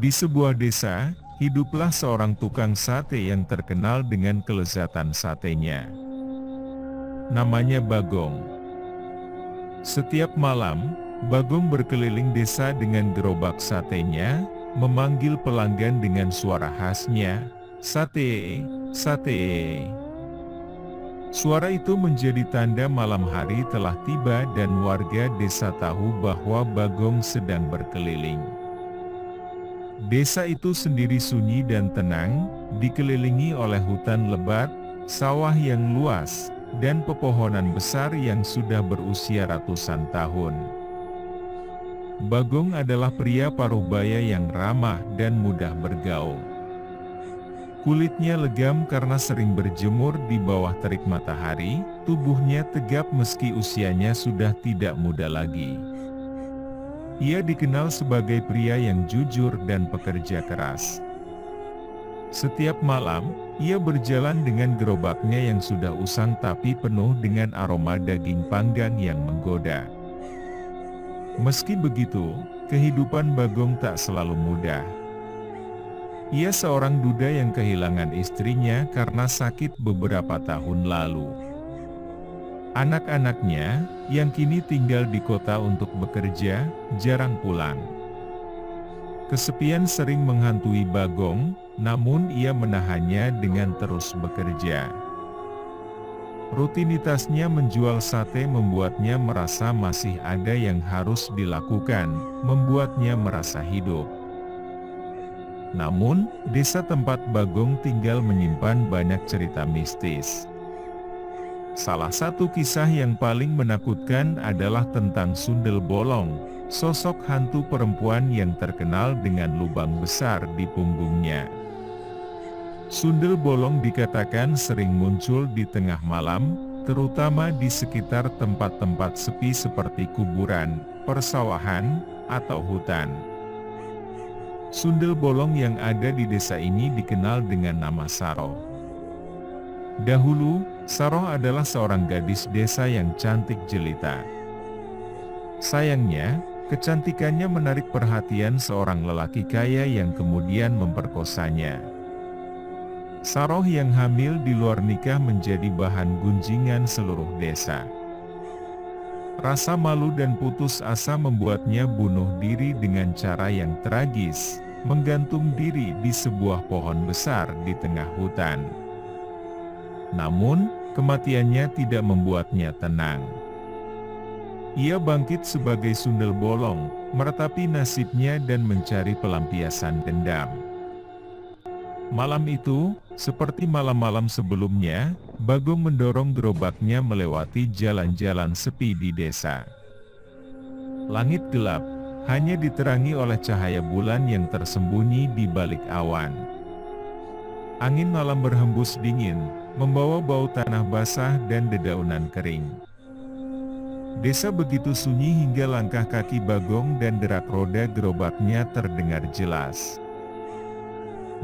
Di sebuah desa, hiduplah seorang tukang sate yang terkenal dengan kelezatan satenya. Namanya Bagong. Setiap malam, Bagong berkeliling desa dengan gerobak satenya, memanggil pelanggan dengan suara khasnya, "Sate, sate." Suara itu menjadi tanda malam hari telah tiba dan warga desa tahu bahwa Bagong sedang berkeliling. Desa itu sendiri sunyi dan tenang, dikelilingi oleh hutan lebat, sawah yang luas, dan pepohonan besar yang sudah berusia ratusan tahun. Bagong adalah pria paruh-baya yang ramah dan mudah bergaul. Kulitnya legam karena sering berjemur di bawah terik matahari, tubuhnya tegap meski usianya sudah tidak muda lagi. Ia dikenal sebagai pria yang jujur dan pekerja keras. Setiap malam, ia berjalan dengan gerobaknya yang sudah usang tapi penuh dengan aroma daging panggang yang menggoda. Meski begitu, kehidupan Bagong tak selalu mudah. Ia seorang duda yang kehilangan istrinya karena sakit beberapa tahun lalu. Anak-anaknya, yang kini tinggal di kota untuk bekerja, jarang pulang. Kesepian sering menghantui Bagong, namun ia menahannya dengan terus bekerja. Rutinitasnya menjual sate membuatnya merasa masih ada yang harus dilakukan, membuatnya merasa hidup. Namun, desa tempat Bagong tinggal menyimpan banyak cerita mistis. Salah satu kisah yang paling menakutkan adalah tentang Sundel Bolong, sosok hantu perempuan yang terkenal dengan lubang besar di punggungnya. Sundel Bolong dikatakan sering muncul di tengah malam, terutama di sekitar tempat-tempat sepi seperti kuburan, persawahan, atau hutan. Sundel Bolong yang ada di desa ini dikenal dengan nama Saroh. Dahulu, Saroh adalah seorang gadis desa yang cantik jelita. Sayangnya, kecantikannya menarik perhatian seorang lelaki kaya yang kemudian memperkosanya. Saroh yang hamil di luar nikah menjadi bahan gunjingan seluruh desa. Rasa malu dan putus asa membuatnya bunuh diri dengan cara yang tragis, menggantung diri di sebuah pohon besar di tengah hutan. Namun, kematiannya tidak membuatnya tenang. Ia bangkit sebagai Sundel Bolong, meratapi nasibnya dan mencari pelampiasan dendam. Malam itu, seperti malam-malam sebelumnya, Bagong mendorong gerobaknya melewati jalan-jalan sepi di desa. Langit gelap, hanya diterangi oleh cahaya bulan yang tersembunyi di balik awan. Angin malam berhembus dingin, membawa bau tanah basah dan dedaunan kering. Desa begitu sunyi hingga langkah kaki Bagong dan derak roda gerobaknya terdengar jelas.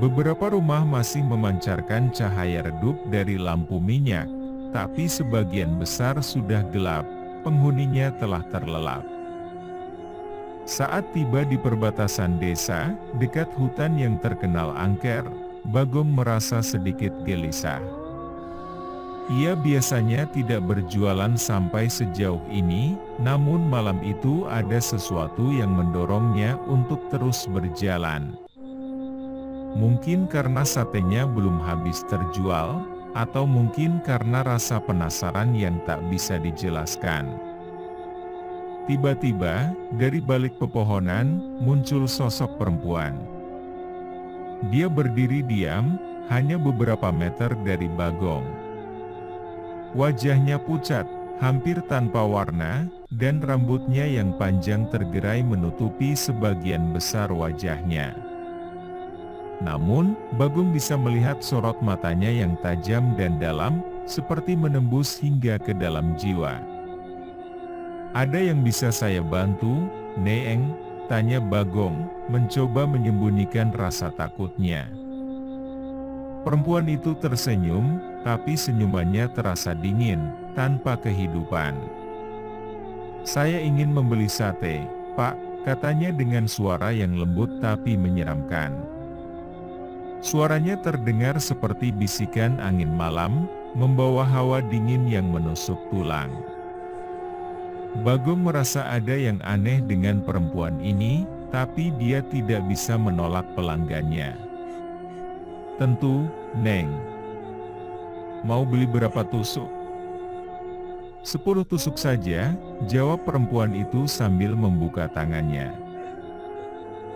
Beberapa rumah masih memancarkan cahaya redup dari lampu minyak, tapi sebagian besar sudah gelap, penghuninya telah terlelap. Saat tiba di perbatasan desa, dekat hutan yang terkenal angker, Bagong merasa sedikit gelisah. Ia biasanya tidak berjualan sampai sejauh ini, namun malam itu ada sesuatu yang mendorongnya untuk terus berjalan. Mungkin karena satenya belum habis terjual, atau mungkin karena rasa penasaran yang tak bisa dijelaskan. Tiba-tiba, dari balik pepohonan, muncul sosok perempuan. Dia berdiri diam, hanya beberapa meter dari Bagong. Wajahnya pucat, hampir tanpa warna, dan rambutnya yang panjang tergerai menutupi sebagian besar wajahnya. Namun, Bagong bisa melihat sorot matanya yang tajam dan dalam, seperti menembus hingga ke dalam jiwa. "Ada yang bisa saya bantu, Neeng?" tanya Bagong, mencoba menyembunyikan rasa takutnya. Perempuan itu tersenyum, tapi senyumannya terasa dingin, tanpa kehidupan. "Saya ingin membeli sate, Pak," katanya dengan suara yang lembut tapi menyeramkan. Suaranya terdengar seperti bisikan angin malam, membawa hawa dingin yang menusuk tulang. Bagong merasa ada yang aneh dengan perempuan ini, tapi dia tidak bisa menolak pelanggannya. "Tentu, Neng. Mau beli berapa tusuk?" "10 tusuk saja," jawab perempuan itu sambil membuka tangannya.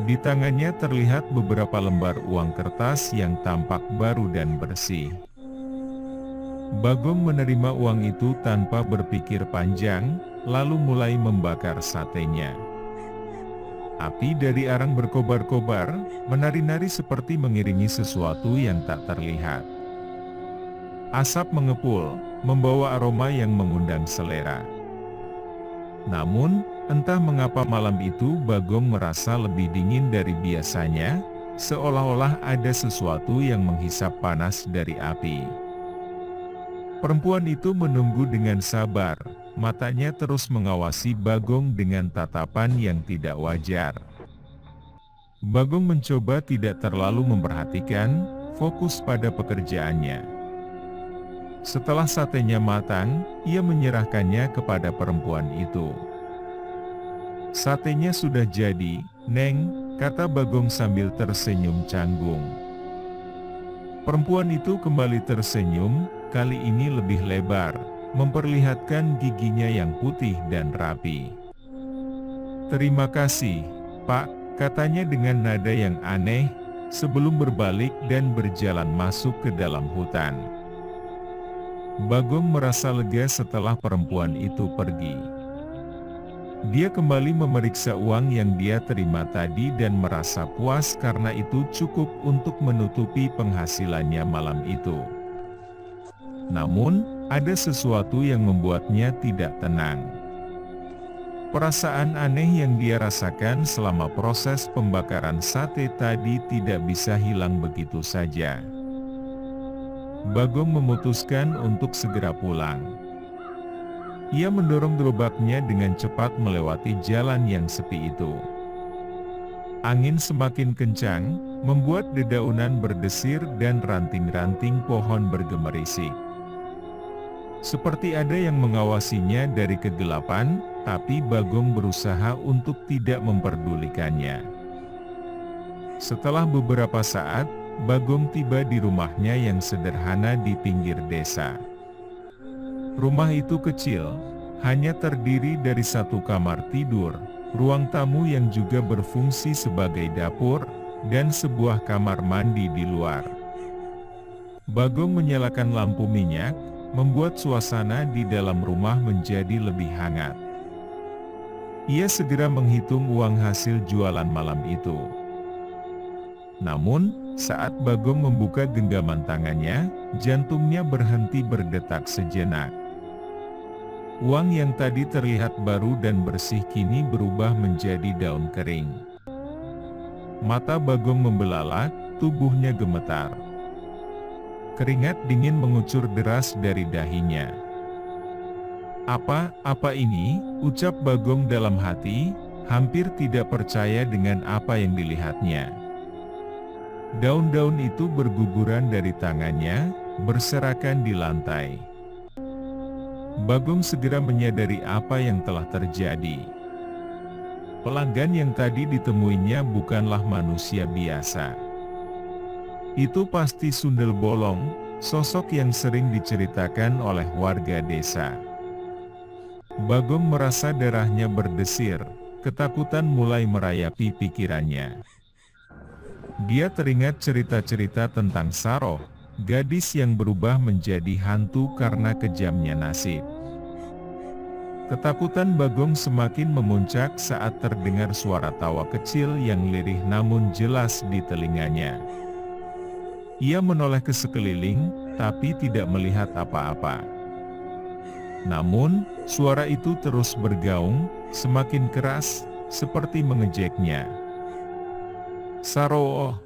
Di tangannya terlihat beberapa lembar uang kertas yang tampak baru dan bersih. Bagong menerima uang itu tanpa berpikir panjang, lalu mulai membakar satenya. Api dari arang berkobar-kobar, menari-nari seperti mengiringi sesuatu yang tak terlihat. Asap mengepul, membawa aroma yang mengundang selera. Namun, entah mengapa malam itu Bagong merasa lebih dingin dari biasanya, seolah-olah ada sesuatu yang menghisap panas dari api. Perempuan itu menunggu dengan sabar, matanya terus mengawasi Bagong dengan tatapan yang tidak wajar. Bagong mencoba tidak terlalu memperhatikan, fokus pada pekerjaannya. Setelah satenya matang, ia menyerahkannya kepada perempuan itu. "Satenya sudah jadi, Neng," kata Bagong sambil tersenyum canggung. Perempuan itu kembali tersenyum, kali ini lebih lebar, memperlihatkan giginya yang putih dan rapi. "Terima kasih, Pak," katanya dengan nada yang aneh, sebelum berbalik dan berjalan masuk ke dalam hutan. Bagong merasa lega setelah perempuan itu pergi. Dia kembali memeriksa uang yang dia terima tadi dan merasa puas karena itu cukup untuk menutupi penghasilannya malam itu. Namun, ada sesuatu yang membuatnya tidak tenang. Perasaan aneh yang dia rasakan selama proses pembakaran sate tadi tidak bisa hilang begitu saja. Bagong memutuskan untuk segera pulang. Ia mendorong gerobaknya dengan cepat melewati jalan yang sepi itu. Angin semakin kencang, membuat dedaunan berdesir dan ranting-ranting pohon bergemerisik. Seperti ada yang mengawasinya dari kegelapan, tapi Bagong berusaha untuk tidak memperdulikannya. Setelah beberapa saat, Bagong tiba di rumahnya yang sederhana di pinggir desa. Rumah itu kecil, hanya terdiri dari satu kamar tidur, ruang tamu yang juga berfungsi sebagai dapur, dan sebuah kamar mandi di luar. Bagong menyalakan lampu minyak, membuat suasana di dalam rumah menjadi lebih hangat. Ia segera menghitung uang hasil jualan malam itu. Namun, saat Bagong membuka genggaman tangannya, jantungnya berhenti berdetak sejenak. Uang yang tadi terlihat baru dan bersih kini berubah menjadi daun kering. Mata Bagong membelalak, tubuhnya gemetar. Keringat dingin mengucur deras dari dahinya. Apa ini?" ucap Bagong dalam hati, hampir tidak percaya dengan apa yang dilihatnya. Daun-daun itu berguguran dari tangannya, berserakan di lantai. Bagong segera menyadari apa yang telah terjadi. Pelanggan yang tadi ditemuinya bukanlah manusia biasa. Itu pasti Sundel Bolong, sosok yang sering diceritakan oleh warga desa. Bagong merasa darahnya berdesir, ketakutan mulai merayapi pikirannya. Dia teringat cerita-cerita tentang Saroh, gadis yang berubah menjadi hantu karena kejamnya nasib. Ketakutan Bagong semakin memuncak saat terdengar suara tawa kecil yang lirih namun jelas di telinganya. Ia menoleh ke sekeliling, tapi tidak melihat apa-apa. Namun, suara itu terus bergaung, semakin keras, seperti mengejeknya. "Saroh,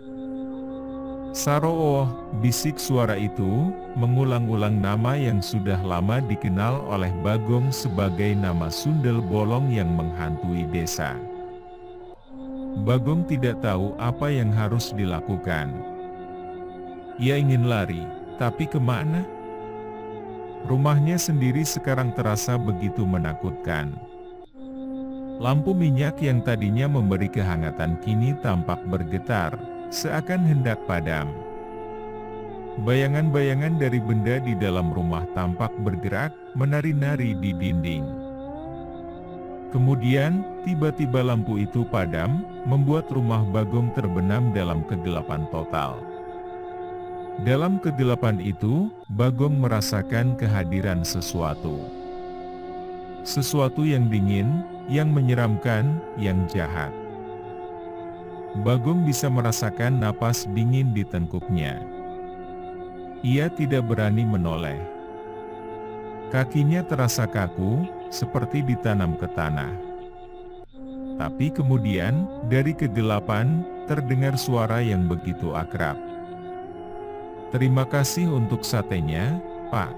Sarooh, bisik suara itu, mengulang-ulang nama yang sudah lama dikenal oleh Bagong sebagai nama sundel bolong yang menghantui desa. Bagong tidak tahu apa yang harus dilakukan. Ia ingin lari, tapi kemana? Rumahnya sendiri sekarang terasa begitu menakutkan. Lampu minyak yang tadinya memberi kehangatan kini tampak bergetar, seakan hendak padam. Bayangan-bayangan dari benda di dalam rumah tampak bergerak, menari-nari di dinding. Kemudian, tiba-tiba lampu itu padam, membuat rumah Bagong terbenam dalam kegelapan total. Dalam kegelapan itu, Bagong merasakan kehadiran sesuatu. Sesuatu yang dingin, yang menyeramkan, yang jahat. Bagong bisa merasakan napas dingin di tengkuknya. Ia tidak berani menoleh. Kakinya terasa kaku, seperti ditanam ke tanah. Tapi kemudian, dari kegelapan, terdengar suara yang begitu akrab. "Terima kasih untuk satenya, Pak."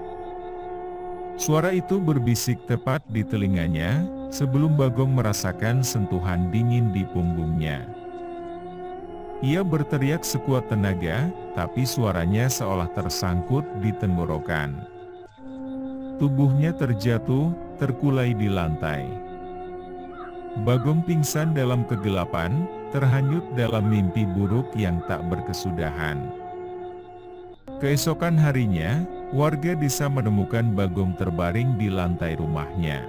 Suara itu berbisik tepat di telinganya, sebelum Bagong merasakan sentuhan dingin di punggungnya. Ia berteriak sekuat tenaga, tapi suaranya seolah tersangkut di tenggorokan. Tubuhnya terjatuh, terkulai di lantai. Bagong pingsan dalam kegelapan, terhanyut dalam mimpi buruk yang tak berkesudahan. Keesokan harinya, warga desa menemukan Bagong terbaring di lantai rumahnya.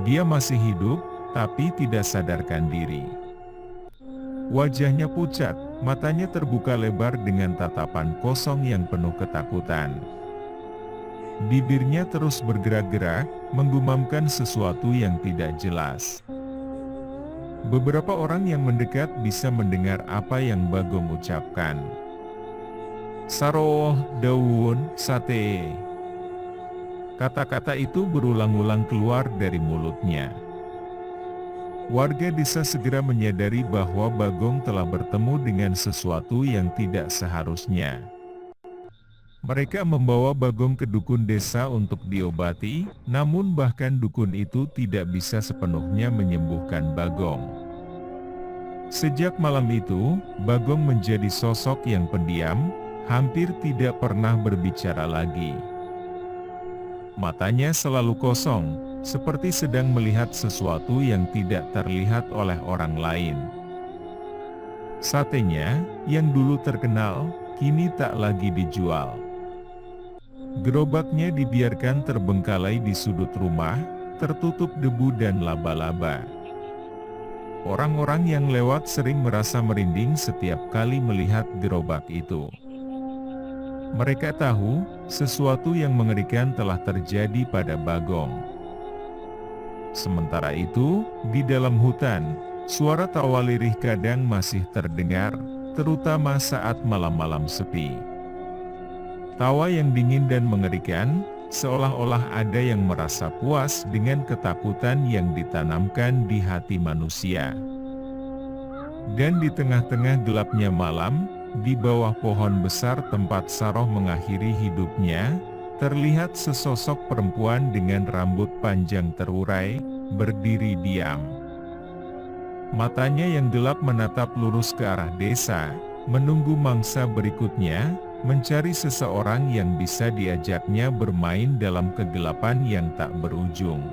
Dia masih hidup, tapi tidak sadarkan diri. Wajahnya pucat, matanya terbuka lebar dengan tatapan kosong yang penuh ketakutan. Bibirnya terus bergerak-gerak, menggumamkan sesuatu yang tidak jelas. Beberapa orang yang mendekat bisa mendengar apa yang Bagong ucapkan. "Sarooh, daun, sate." Kata-kata itu berulang-ulang keluar dari mulutnya. Warga desa segera menyadari bahwa Bagong telah bertemu dengan sesuatu yang tidak seharusnya. Mereka membawa Bagong ke dukun desa untuk diobati, namun bahkan dukun itu tidak bisa sepenuhnya menyembuhkan Bagong. Sejak malam itu, Bagong menjadi sosok yang pendiam, hampir tidak pernah berbicara lagi. Matanya selalu kosong, seperti sedang melihat sesuatu yang tidak terlihat oleh orang lain. Satenya, yang dulu terkenal, kini tak lagi dijual. Gerobaknya dibiarkan terbengkalai di sudut rumah, tertutup debu dan laba-laba. Orang-orang yang lewat sering merasa merinding setiap kali melihat gerobak itu. Mereka tahu, sesuatu yang mengerikan telah terjadi pada Bagong. Sementara itu, di dalam hutan, suara tawa lirih kadang masih terdengar, terutama saat malam-malam sepi. Tawa yang dingin dan mengerikan, seolah-olah ada yang merasa puas dengan ketakutan yang ditanamkan di hati manusia. Dan di tengah-tengah gelapnya malam, di bawah pohon besar tempat Saroh mengakhiri hidupnya, terlihat sesosok perempuan dengan rambut panjang terurai, berdiri diam. Matanya yang gelap menatap lurus ke arah desa, menunggu mangsa berikutnya, mencari seseorang yang bisa diajaknya bermain dalam kegelapan yang tak berujung.